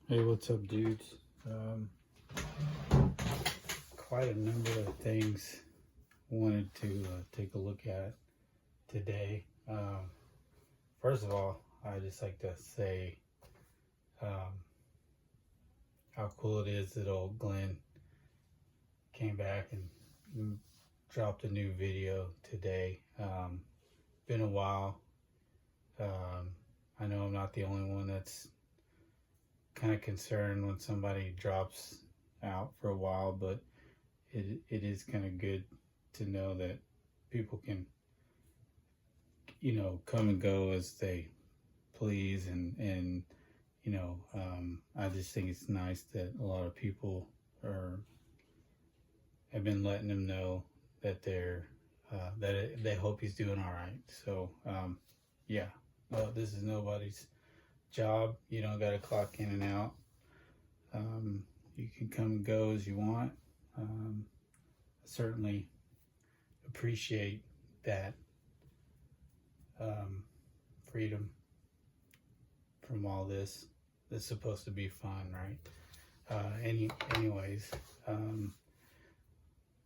Hey, what's up, dudes? Quite a number of things wanted to take a look at today. First of all, I just like to say how cool it is that old Glenn came back and dropped a new video today. Been a while. I know I'm not the only one that's kind of concerned when somebody drops out for a while, but it is kind of good to know that people can, come and go as they please, and I just think it's nice that a lot of people have been letting him know that they hope he's doing all right. So yeah, well, this is nobody's job. You don't got to clock in and out. You can come and go as you want. I certainly appreciate that freedom from all this. It's supposed to be fun, right? Anyways,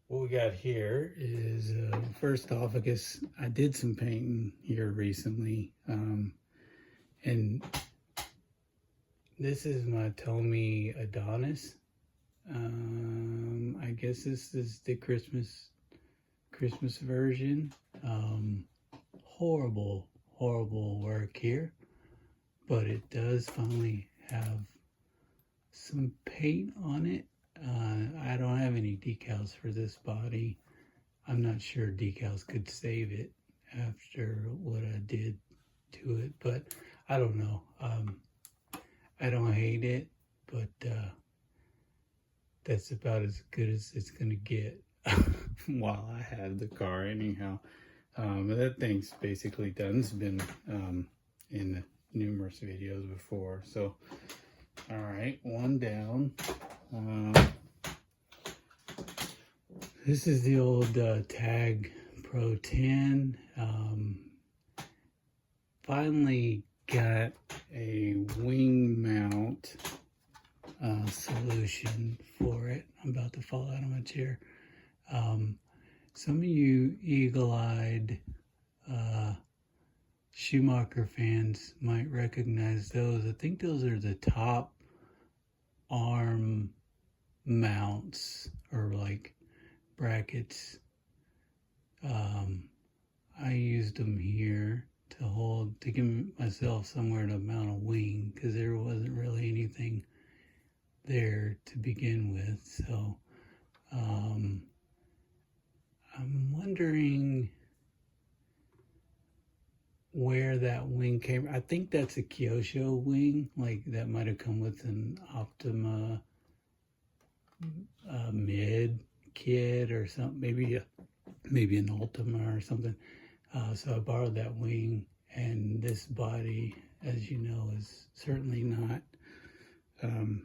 what we got here is first off, I guess I did some painting here recently, and this is my Tommy Adonis. I guess this is the Christmas version. Horrible work here, but it does finally have some paint on it. I don't have any decals for this body. I'm not sure decals could save it after what I did to it, but I don't know. I don't hate it, but that's about as good as it's gonna get while I have the car anyhow. That thing's basically done. It's been in numerous videos before. So, all right, one down. This is the old Tag Pro 10. Finally got a wing mount solution for it. I'm about to fall out of my chair. Some of you eagle-eyed Schumacher fans might recognize those. I think those are the top arm mounts, or like brackets. I used them here to give myself somewhere to mount a wing, because there wasn't really anything there to begin with. So I'm wondering where that wing came. I think that's a Kyosho wing, like that might have come with an Optima mid kit or something, maybe an Ultima or something. So I borrowed that wing, and this body, as you know, is certainly not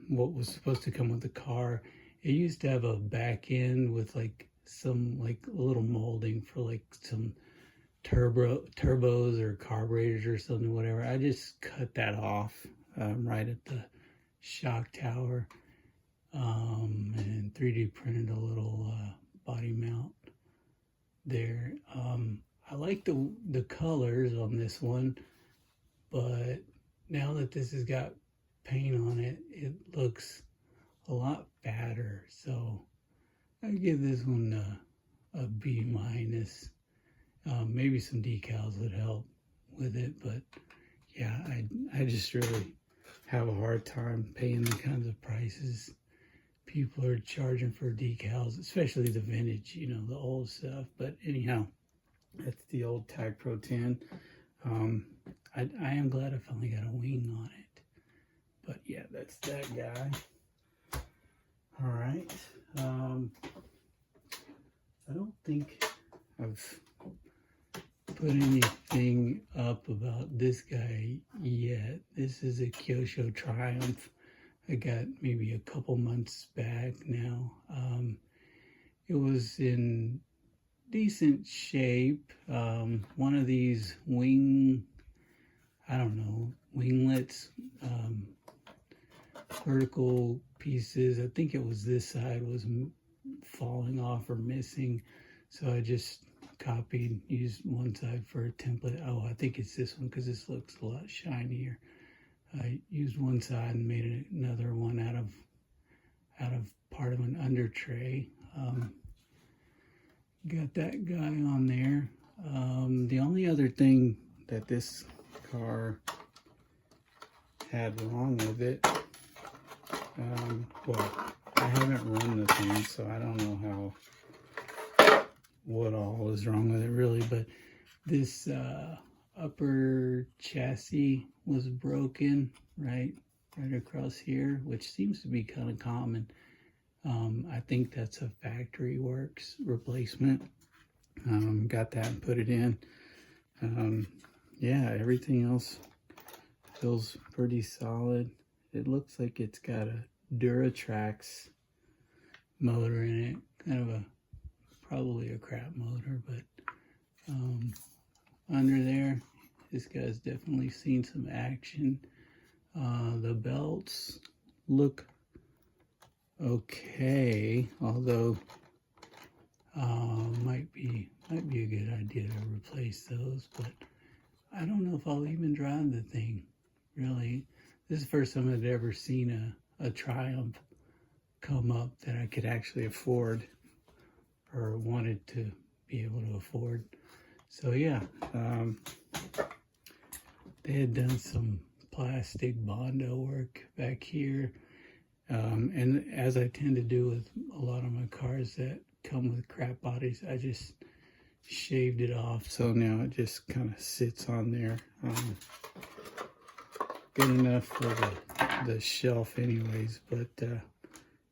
what was supposed to come with the car. It used to have a back end with like some like little molding for like some turbos or carburetors or something, whatever. I just cut that off right at the shock tower, and 3D printed a little body mount there. I like the colors on this one, but now that this has got paint on it, it looks a lot fatter. So I give this one a B minus. Maybe some decals would help with it, but yeah, I just really have a hard time paying the kinds of prices people are charging for decals, especially the vintage, the old stuff. But anyhow, that's the old Tag Pro 10. I am glad I finally got a wing on it. But yeah, that's that guy. All right. I don't think I've put anything up about this guy yet. This is a Kyosho Triumph I got maybe a couple months back now. It was in decent shape. One of these winglets vertical pieces. I think it was this side was falling off or missing, so I just copied, used one side for a template. Oh, I think it's this one because this looks a lot shinier. I used one side and made another one out of part of an under tray. Got that guy on there. The only other thing that this car had wrong with it, well, I haven't run the thing, so I don't know what all was wrong with it really, but this upper chassis was broken right across here, which seems to be kind of common. I think that's a factory works replacement. Got that and put it in. Yeah, everything else feels pretty solid. It looks like it's got a Duratrax motor in it, kind of probably a crap motor, but under there, this guy's definitely seen some action. The belts look okay, although might be a good idea to replace those, but I don't know if I'll even drive the thing, really. This is the first time I've ever seen a Triumph come up that I could actually afford or wanted to be able to afford. So yeah, they had done some plastic Bondo work back here. And as I tend to do with a lot of my cars that come with crap bodies, I just shaved it off, so now it just kind of sits on there. Good enough for the shelf anyways, but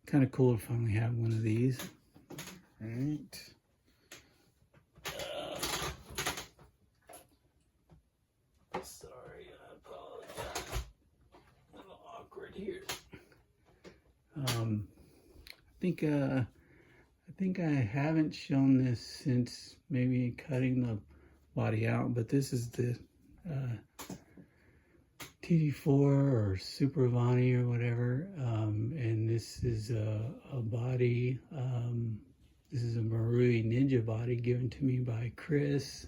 kind of cool to finally have one of these. All right. Sorry, I apologize. A little awkward here. I think I haven't shown this since maybe cutting the body out, but this is the TD4 or Super Vonnie or whatever, and this is a body. This is a Marui Ninja body given to me by Chris.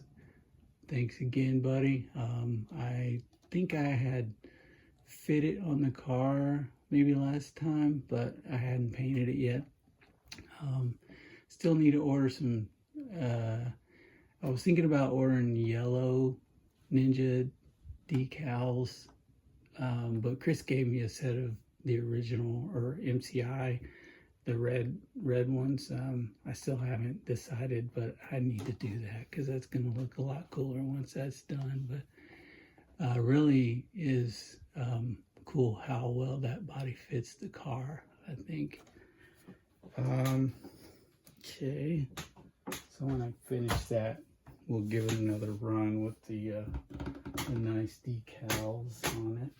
Thanks again, buddy. I think I had fit it on the car maybe last time, but I hadn't painted it yet. Still need to order some, I was thinking about ordering yellow Ninja decals, but Chris gave me a set of the original, or MCI, the red ones. I still haven't decided, but I need to do that because that's going to look a lot cooler once that's done. But really is cool how well that body fits the car, I think. Okay, so when I finish that, we'll give it another run with the nice decals on it.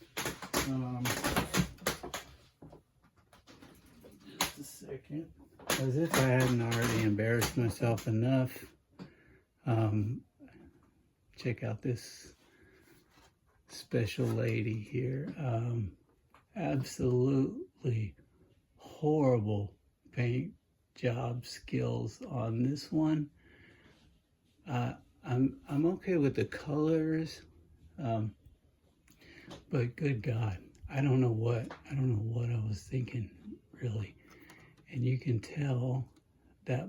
Just a second. As if I hadn't already embarrassed myself enough, check out this special lady here. Absolutely horrible paint job skills on this one. I'm okay with the colors, but good God, I don't know what I was thinking really. And you can tell that,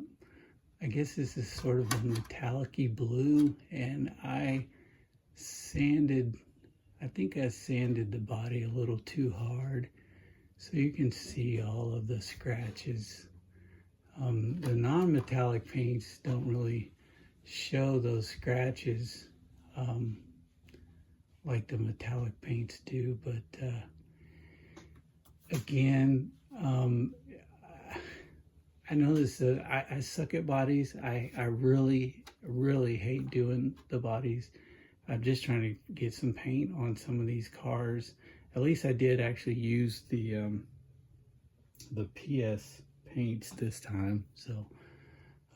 I guess this is sort of a metallic-y blue, and I think I sanded the body a little too hard, so you can see all of the scratches. The non-metallic paints don't really show those scratches like the metallic paints do, but again, I know this. I suck at bodies. I really hate doing the bodies. I'm just trying to get some paint on some of these cars. At least I did actually use the PS paints this time. So,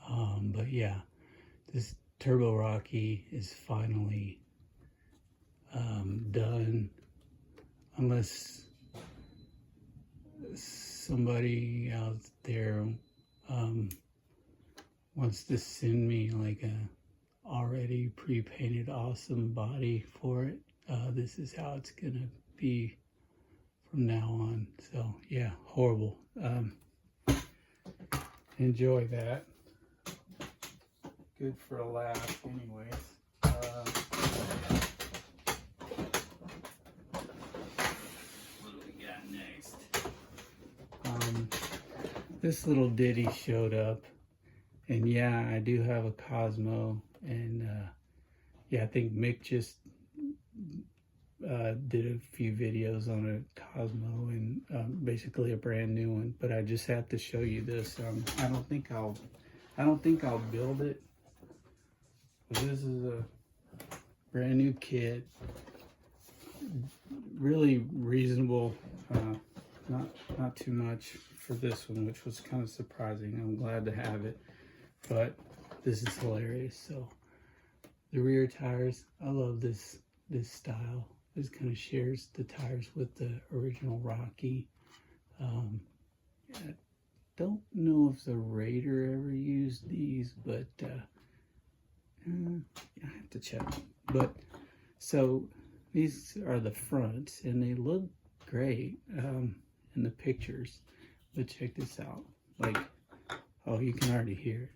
but yeah, this Turbo Rocky is finally done. Unless somebody out there wants to send me like a already pre-painted awesome body for it, this is how it's gonna be from now on. So yeah, horrible. Enjoy that. Good for a laugh anyways. What do we got next? This little ditty showed up, and yeah, I do have a Cosmo, and yeah, I think Mick just did a few videos on a Cosmo, and basically a brand new one. But I just have to show you this. I don't think I'll build it. But this is a brand new kit, really reasonable. Not too much for this one, which was kind of surprising. I'm glad to have it, but this is hilarious. So the rear tires, I love this style. This kind of shares the tires with the original Rocky. I don't know if the Raider ever used these, but I have to check. But so these are the fronts, and they look great in the pictures. But check this out. Like, oh, you can already hear it.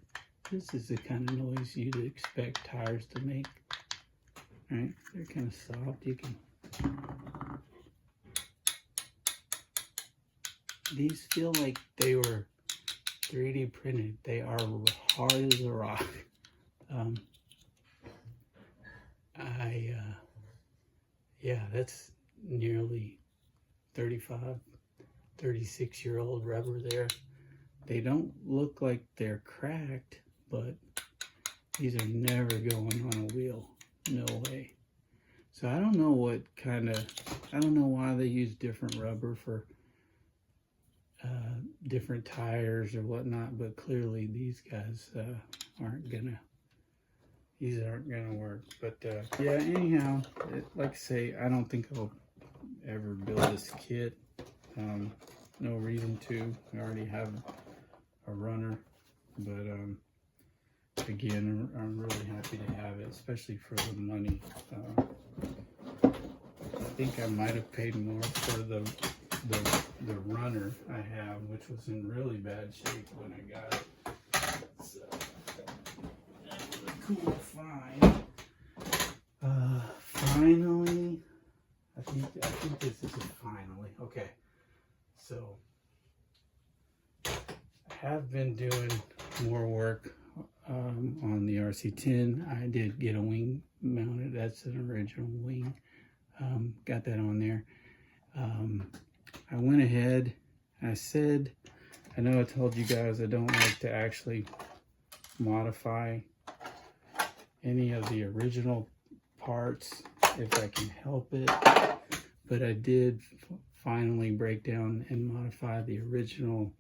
This is the kind of noise you'd expect tires to make. Right? They're kind of soft. You can. These feel like they were 3D printed. They are hard as a rock. Yeah, that's nearly 35, 36-year-old rubber there. They don't look like they're cracked, but these are never going on a wheel. No way. So I don't know I don't know why they use different rubber for different tires or whatnot, but clearly these guys aren't gonna work. But yeah, anyhow, like I say, I don't think I'll ever build this kit. No reason to. I already have a runner, but again, I'm really happy to have it, especially for the money. I think I might have paid more for the runner I have, which was in really bad shape when I got it. So that was a cool find. Finally, I think this is a finally. Okay, so I have been doing more work on the RC10. I did get a wing mounted. That's an original wing. Got that on there. I went ahead. I said, I know I told you guys I don't like to actually modify any of the original parts if I can help it, but I did finally break down and modify the original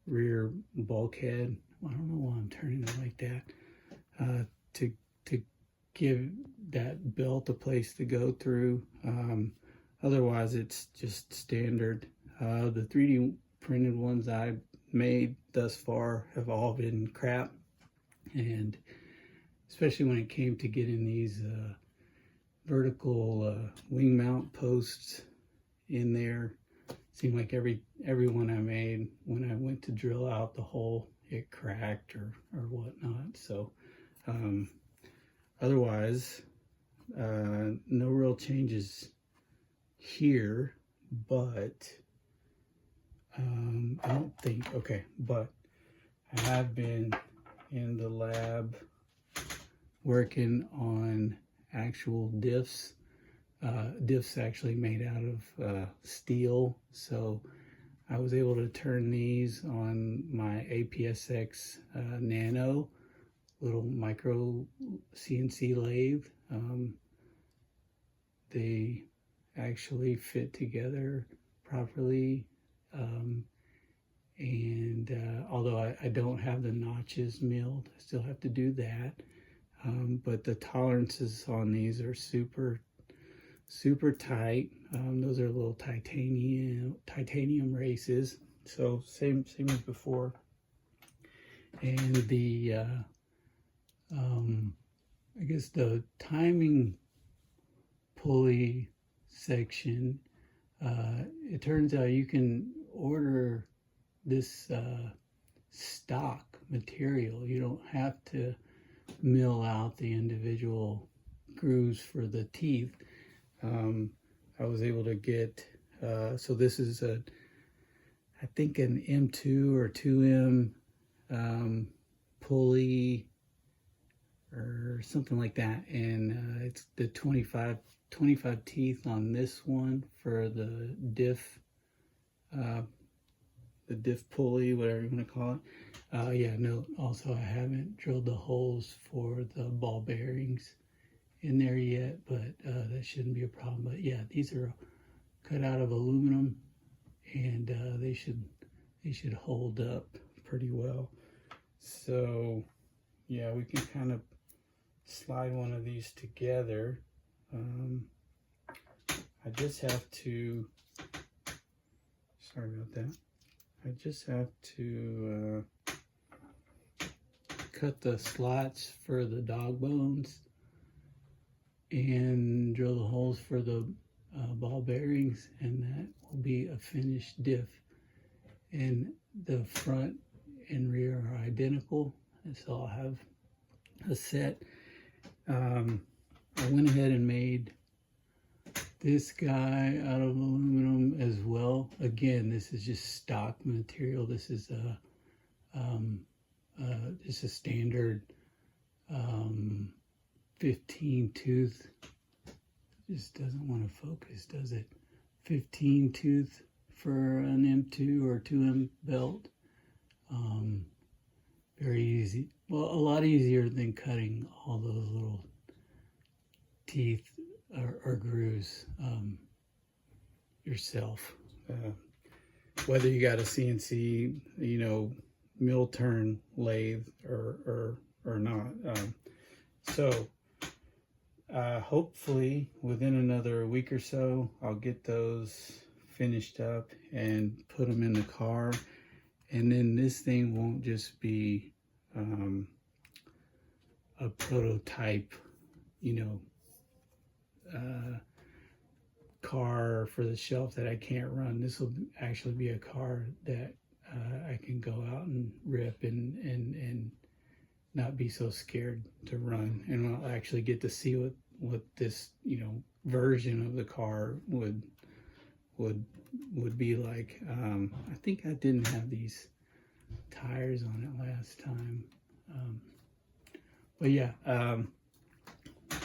rear bulkhead. I don't know why I'm turning it like that, to give that belt a place to go through. Otherwise it's just standard. The 3D printed ones I've made thus far have all been crap, and especially when it came to getting these vertical wing mount posts in there, seemed like every one I made, when I went to drill out the hole, it cracked or whatnot. So otherwise no real changes here, but I don't think, okay, but I have been in the lab working on actual diffs. Diffs actually made out of steel, so I was able to turn these on my APSX Nano little micro CNC lathe. They actually fit together properly, and although I don't have the notches milled, I still have to do that. But the tolerances on these are super super tight. Those are little titanium races. So same as before. And the I guess the timing pulley section, it turns out you can order this stock material. You don't have to mill out the individual grooves for the teeth. I was able to get, so this is I think an M2 or 2M pulley or something like that, and it's the 25 teeth on this one for the Diff, pulley, whatever you want to call it. Yeah, no, also I haven't drilled the holes for the ball bearings in there yet, but that shouldn't be a problem. But yeah, these are cut out of aluminum, and they should hold up pretty well. So yeah, we can kind of slide one of these together. I just have to, sorry about that, I just have to cut the slots for the dog bones and drill the holes for the ball bearings, and that will be a finished Diff. And the front and rear are identical, and so I'll have a set. I went ahead and made this guy out of aluminum as well. Again, this is just stock material. This is just a standard 15 tooth. Just doesn't want to focus, does it? 15 tooth for an M2 or 2M belt. Very easy. Well, a lot easier than cutting all those little teeth or grooves yourself. Whether you got a CNC, mill turn lathe or not. So hopefully within another week or so, I'll get those finished up and put them in the car. And then this thing won't just be a prototype, car for the shelf that I can't run. This will actually be a car that I can go out and rip and not be so scared to run. And I'll actually get to see what this, version of the car would be like. I think I didn't have these tires on it last time. But yeah,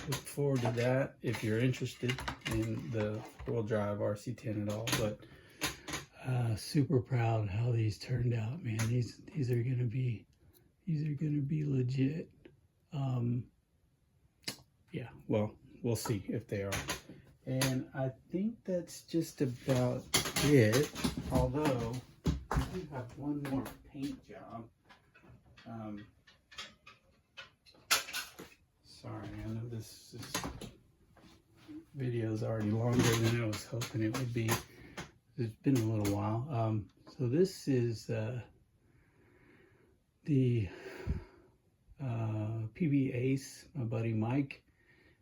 look forward to that if you're interested in the four-wheel drive RC10 at all. But super proud how these turned out, man. These are gonna be legit. Yeah, well, we'll see if they are. And I think that's just about it. Although I do have one more paint job. Sorry, I know this video is already longer than I was hoping it would be. It's been a little while. So this is the PB Ace my buddy Mike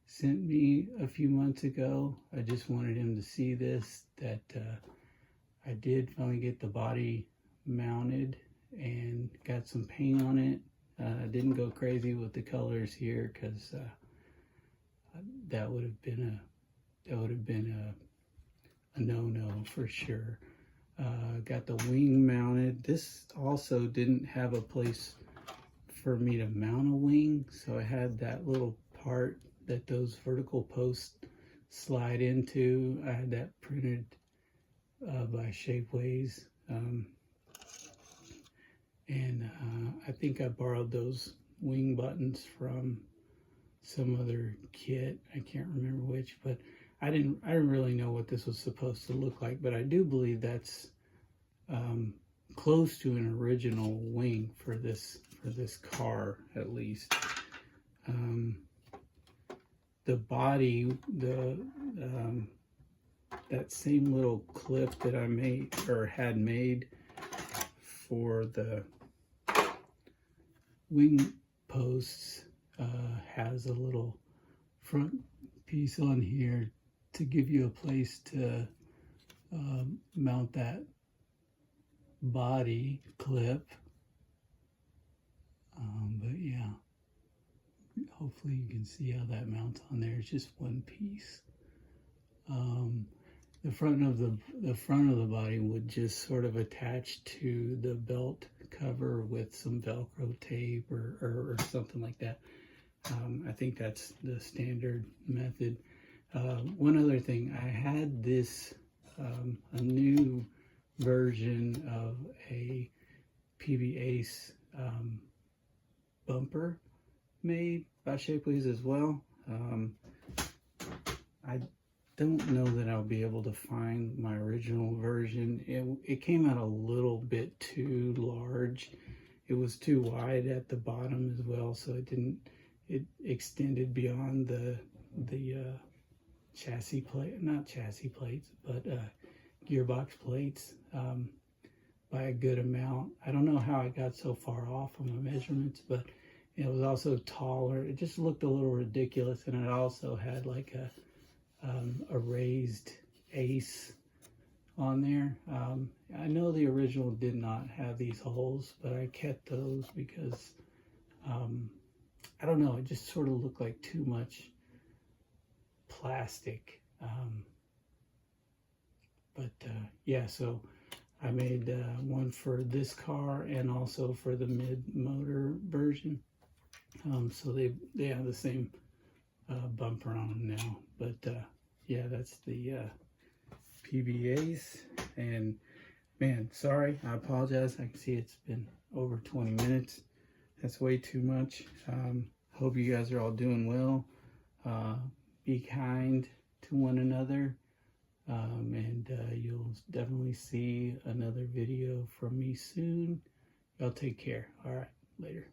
sent me a few months ago. I just wanted him to see this, that I did finally get the body mounted and got some paint on it. I didn't go crazy with the colors here because that would have been a no-no for sure. Got the wing mounted. This also didn't have a place for me to mount a wing, so I had that little part that those vertical posts slide into. I had that printed by Shapeways, and I think I borrowed those wing buttons from some other kit. I can't remember which, but I didn't really know what this was supposed to look like, but I do believe that's close to an original wing for this car, at least. the body, that same little clip that I made or had made for the wing posts has a little front piece on here to give you a place to mount that body clip. But yeah, hopefully you can see how that mounts on there. It's just one piece. The front of the body would just sort of attach to the belt cover with some Velcro tape or something like that. I think that's the standard method. One other thing, I had this a new version of a PB Ace bumper made by Shapeways as well. I don't know that I'll be able to find my original version. It came out a little bit too large. It was too wide at the bottom as well, so it extended beyond the chassis plate, not chassis plates, but gearbox plates by a good amount. I don't know how I got so far off on my measurements, but it was also taller. It just looked a little ridiculous, and it also had like a raised ace on there. I know the original did not have these holes, but I kept those because I don't know, it just sort of looked like too much plastic. Yeah, so I made one for this car and also for the mid-motor version. So they have the same bumper on them now. But yeah, that's the PBAs. And man, sorry, I apologize. I can see it's been over 20 minutes. That's way too much. Hope you guys are all doing well. Be kind to one another. And you'll definitely see another video from me soon. Y'all take care. All right, later.